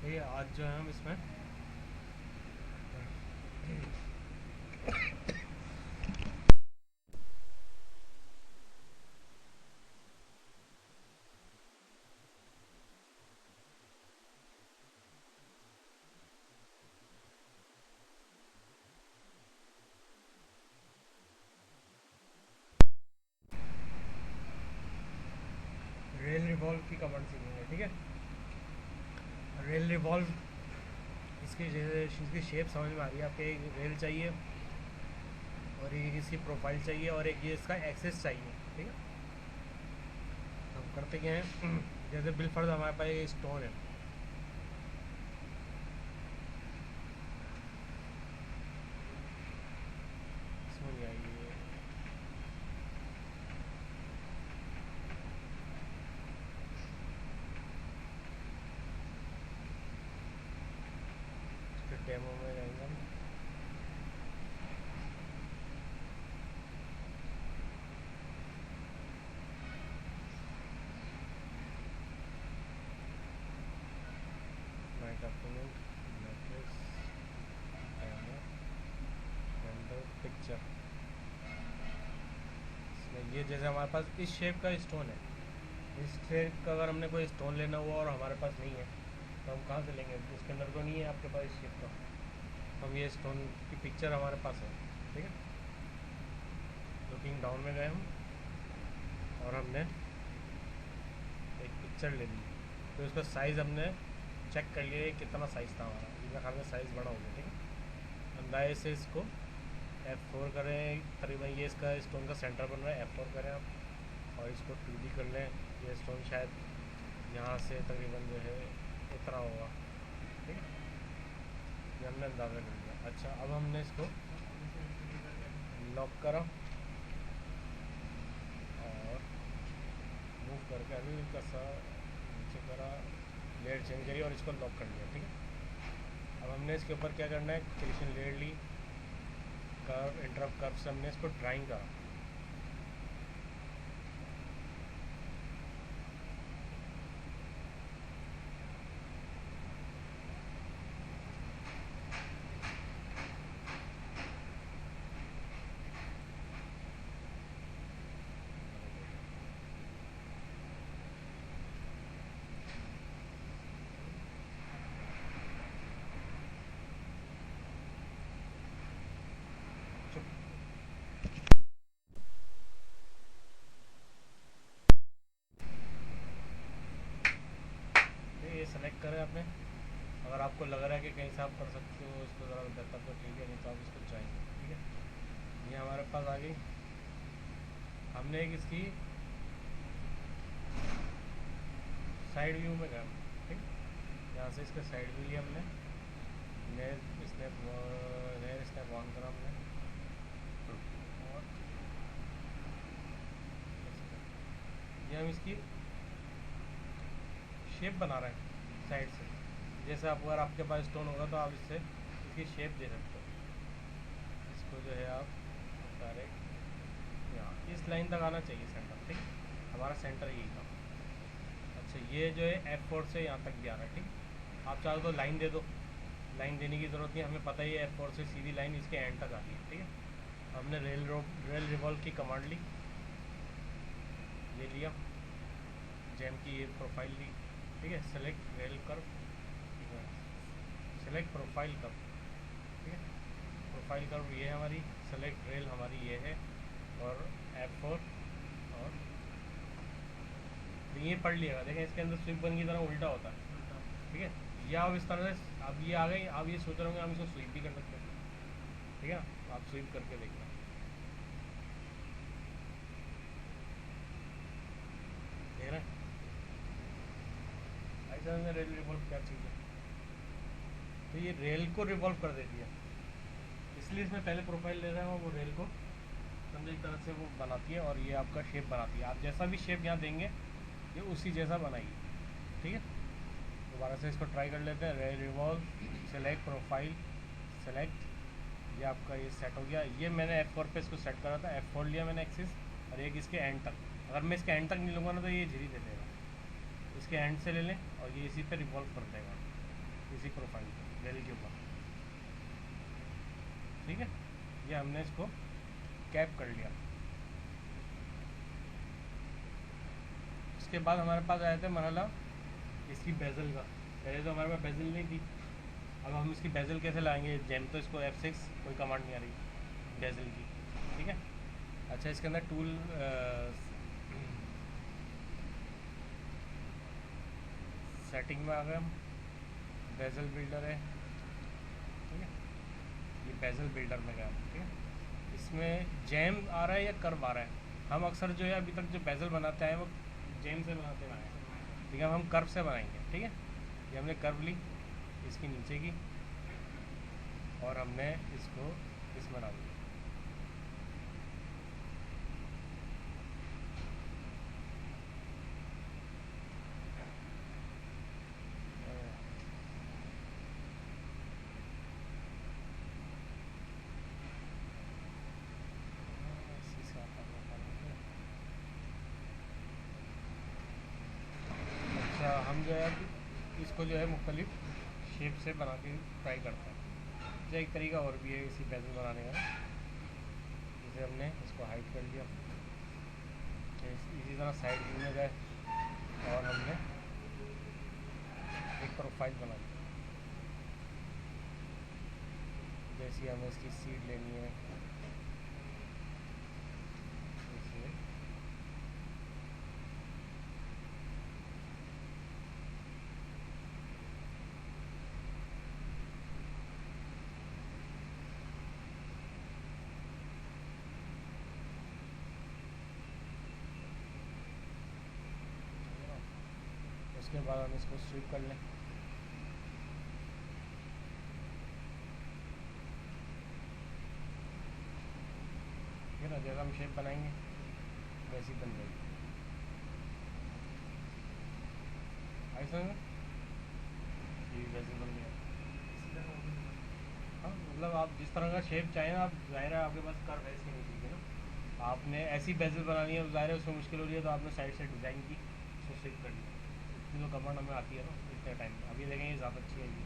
ये आज जो है हम इसमें रेल रिवॉल्व की कमांड सीखेंगे। ठीक है, रेल रिवॉल्व इसकी शेप समझ में आ रही है आपके। एक रेल चाहिए और एक इसकी प्रोफाइल चाहिए और एक ये इसका एक्सेस चाहिए। ठीक है, हम करते क्या हैं जैसे बिलफर्ज हमारे पास ये स्टोन है, इसमें नहीं आएगी ये। इसके डेमो में जाएंगे हम। My document, matrix, demo, render picture। इसमें ये जैसे हमारे पास इस शेप का स्टोन है, इस शेप का अगर हमने कोई स्टोन लेना हुआ और हमारे पास नहीं है तो हम कहाँ से लेंगे? इसके अंदर तो नहीं है आपके पास इस शेप का। हम ये स्टोन की पिक्चर हमारे पास है। ठीक है, लुकिंग डाउन में गए हम और हमने एक पिक्चर ले ली, तो इसका साइज़ हमने चेक कर लिया कितना साइज़ था हमारा। मेरे ख्याल में साइज़ बड़ा हो गया। ठीक है, अंदाजे से इसको F4 करें, तकरीबन ये इसका स्टोन का सेंटर बन रहा है, F4 करें आप और इसको 2D कर लें। ये स्टोन शायद यहाँ से तकरीबन जो है इतना होगा। ठीक है, ये हमने अंदाज़ा कर लिया। अच्छा, अब हमने इसको लॉक करा और मूव करके अभी कैसा नीचे करा, लेयर चेंज करी और इसको लॉक कर लिया। ठीक है, अब हमने इसके ऊपर क्या करना है, क्रिएशन लेयर ली, कर्व इंटरप्ट कर्व से हमने इसको ड्राइंग करा। ये सेलेक्ट करें आपने। अगर आपको लग रहा है कि कहीं से आप कर सकते हो इसको ज़रा बेहतर तो ठीक है, नहीं तो आप इसको चाहेंगे। ठीक है, ये हमारे पास आ गई। हमने एक इसकी साइड व्यू में गया। ठीक, यहाँ से इसका साइड व्यू लिया हमने, नए स्नैप ऑन करा हमने और ये हम इसकी शेप बना रहे हैं साइड से। जैसे आप अगर आपके पास स्टोन होगा तो आप इससे इसकी शेप दे सकते हो। इसको जो है आप डायरेक्ट यहाँ इस लाइन तक आना चाहिए सेंटर। ठीक, हमारा सेंटर यही था। अच्छा, ये जो है F4 से यहाँ तक भी आ रहा है। ठीक, आप चाहो तो लाइन दे दो, लाइन देने की ज़रूरत नहीं, हमें पता ही है F4 से सीधी लाइन इसके एंड तक आती है। ठीक है, हमने रेल रिवॉल्व की कमांड ली, ये लिया, जेम की ये प्रोफाइल ली। ठीक है, select rail curve, select profile curve. ठीक है, प्रोफाइल कर्व ये है हमारी, सेलेक्ट रेल हमारी ये है और F4 और ये पढ़ लिएगा। देखें इसके अंदर स्विप बन की तरह उल्टा होता है। ठीक है, या अब इस तरह से अब ये आ गई। आप ये सोच रहे होंगे हम इसको स्वीप भी कर सकते हैं। ठीक है, आप स्वीप करके देखना। देख रहे हैं ऐसा में रेल रिवॉल्व क्या चीज़ है, तो ये रेल को रिवॉल्व कर देती है, इसलिए इसमें पहले प्रोफाइल ले रहा हूँ। वो रेल को समझे एक तरह से वो बनाती है और ये आपका शेप बनाती है। आप जैसा भी शेप यहाँ देंगे ये उसी जैसा बनाएगी। ठीक है, दोबारा से इसको ट्राई कर लेते हैं। Rail revolve, select profile, select, ये आपका ये सेट हो गया। ये मैंने F4 पे इसको सेट करा था, F4 लिया मैंने एक्सिस और एक इसके एंड तक। अगर मैं इसके एंड तक नहीं लूँगा ना तो ये झिरी दे देगा। इसके एंड से ले लें और ये इसी पे रिवॉल्व कर देगा। इसी प्रोफाइल पे रेल के ऊपर। ठीक है, ये हमने इसको कैप कर लिया। उसके बाद हमारे पास आया था मरहला इसकी बेजल का। पहले तो हमारे पास बेजल नहीं थी, अब हम इसकी बेजल कैसे लाएंगे। जेम तो इसको F6 कोई कमांड नहीं आ रही बेजल की। ठीक है, अच्छा इसके अंदर टूल सेटिंग में आ गए हम, बेजल बिल्डर है। ठीक है, ये बेजल बिल्डर में गया। ठीक है, इसमें जैम आ रहा है या कर्व आ रहा है। हम अक्सर जो है अभी तक जो बेजल बनाते हैं वो जैम से बनाते आए हैं, ठीक है। अब हम कर्व से बनाएंगे। ठीक है, ये हमने कर्व ली इसकी नीचे की और हमने इसको इसमें डाल दिया। अच्छा, हम जो है इसको जो है मुख्तलिफ शेप से बना के ट्राई करते हैं। जो एक तरीका और भी है इसी बेजल बनाने का। जैसे हमने इसको हाइड कर लिया, इसी तरह साइड व्यू में गए और हमने एक प्रोफाइल बना ली। जैसी हमें इसकी सीड लेनी है, उसके बाद हम इसको स्वीप कर लें। ठीक है ना, जैसा हम शेप बनाएंगे वैसी बन जाएगी। ऐसा है ये वैसे बन गया। हाँ, मतलब आप जिस तरह का शेप चाहें ना, आप ज़ाहिर है आपके पास कर्व है इसके नीचे की ना, आपने ऐसी बेजल बनानी है, ज़ाहिर है उसमें मुश्किल हो रही है तो आपने साइड से डिज़ाइन की उसको स्विप कर लिया। इतनी तो कमांड हमें आती है ना इतने टाइम में। अभी देखेंगे ज़्यादा अच्छी आएगी।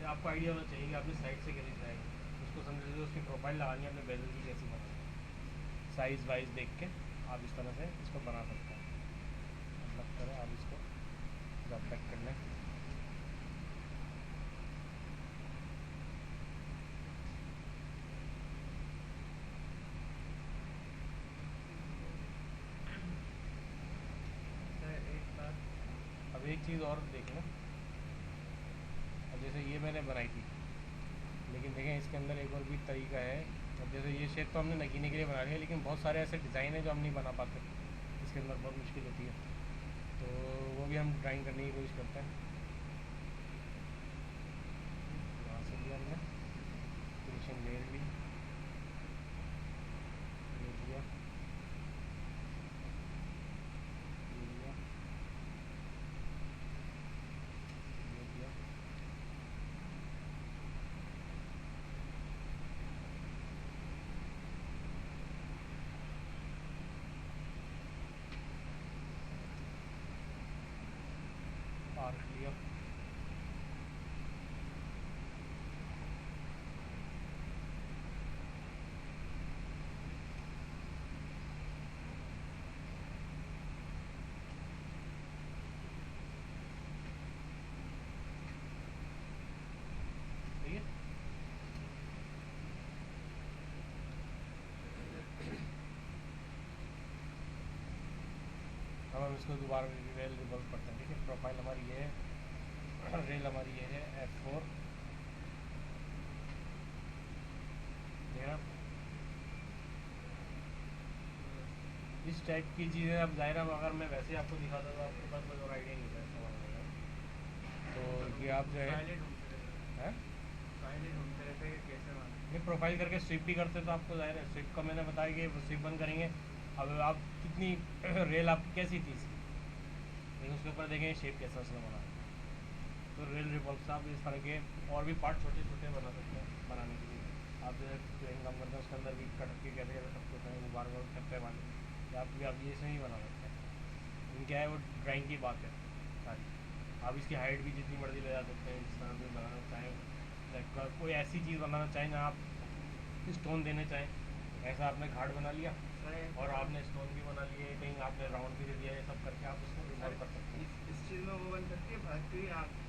आपको आइडिया होना चाहिए कि आपने साइड से कैसे जाएंगे, उसको समझ लीजिए। उसकी प्रोफाइल लगानी है अपने बेजल की कैसी बनानी, साइज़ वाइज देख के आप इस तरह से इसको बना सकते हैं। मतलब करें आप इसको जब तक कर लें। अब एक चीज़ और देख लें, अब जैसे ये मैंने बनाई थी, लेकिन देखें इसके अंदर एक और भी तरीका है। अब जैसे ये शेप तो हमने नगीने के लिए बना लिया, लेकिन बहुत सारे ऐसे डिज़ाइन है जो हम नहीं बना पाते, इसके अंदर बहुत मुश्किल होती है, तो वो भी हम ड्राइंग करने की कोशिश करते हैं। यहाँ से भी हमने फिनिशिंग लेयर ली, ये लिया, ये लिया, ये लिया। आर्क लिया, ठीक है। अब हम इसको दोबारा रेल रिवॉल्व करते हैं। ठीक है, प्रोफाइल हमारी ये है, रेल हमारी ये है F4। इस टाइप की चीज़ें अब ज़ाहिर है अगर मैं वैसे आपको दिखाता तो आपके पास कोई और आइडिया नहीं था समझने का। तो ये आप जो है ये प्रोफाइल करके स्विप भी करते तो आपको ज़ाहिर है स्विप का मैंने बताया कि स्विप बंद करेंगे। अब आप कितनी रेल आपकी कैसी थी इसकी, लेकिन उसके ऊपर देखें शेप कैसा उसने बना। तो रेल रिवॉल्व से आप इस तरह के और भी पार्ट छोटे छोटे बना सकते हैं। बनाने के लिए आप जो है प्लेन काम करते हैं उसके अंदर भी कट के कैसे कैसे सब होते हैं वो बार बार टप्पे वाले, आप भी आप ये से ही बना सकते हैं। लेकिन क्या है वो ड्राइंग की बात है सारी। आप इसकी हाइट भी जितनी मर्जी ले जा सकते हैं, जिस तरह भी बनाना चाहें। लाइक कोई ऐसी चीज़ बनाना चाहें जहाँ आप स्टोन देने चाहें, ऐसा आपने घाट बना लिया और आपने स्टोन भी बना लिए, कहीं आपने राउंड भी दे दिया, ये सब करके आप उसको इन्वॉल्व कर सकते हैं। इस चीज़ में वो बन सकती है भारतीय आँख